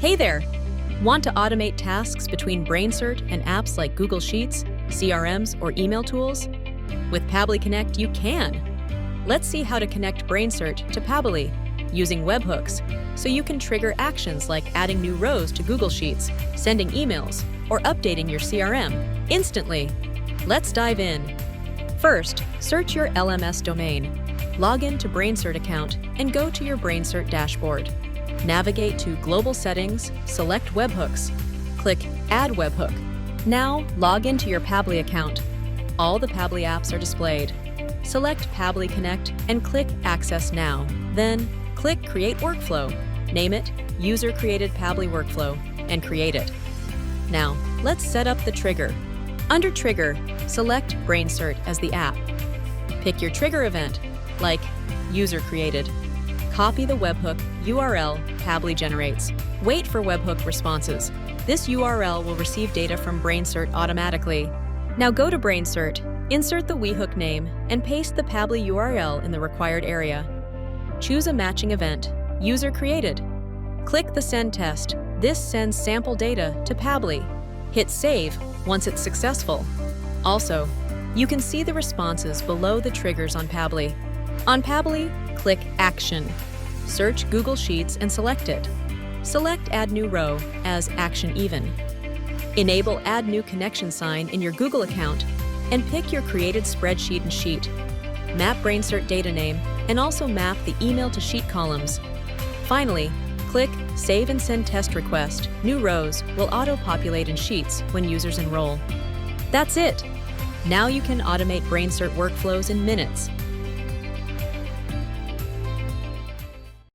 Hey there! Want to automate tasks between BrainCert and apps like Google Sheets, CRMs, or email tools? With Pabbly Connect, you can. Let's see how to connect BrainCert to Pabbly using webhooks, so you can trigger actions like adding new rows to Google Sheets, sending emails, or updating your CRM instantly. Let's dive in. First, search your LMS domain. Log in to BrainCert account and go to your BrainCert dashboard. Navigate to Global Settings, select Webhooks. Click Add Webhook. Now, log into your Pabbly account. All the Pabbly apps are displayed. Select Pabbly Connect and click Access Now. Then, click Create Workflow. Name it User Created Pabbly Workflow and create it. Now, let's set up the trigger. Under Trigger, select BrainCert as the app. Pick your trigger event, like User Created. Copy the webhook URL Pabbly generates. Wait for webhook responses. This URL will receive data from BrainCert automatically. Now go to BrainCert, insert the webhook name, and paste the Pabbly URL in the required area. Choose a matching event, User Created. Click the Send test. This sends sample data to Pabbly. Hit Save once it's successful. Also, you can see the responses below the triggers on Pabbly. On Pabbly, click Action. Search Google Sheets and select it. Select Add New Row as Action Even. Enable Add New Connection sign in your Google account and pick your created spreadsheet and sheet. Map BrainCert data name and also map the email to sheet columns. Finally, click Save and Send Test Request. New rows will auto-populate in Sheets when users enroll. That's it! Now you can automate BrainCert workflows in minutes.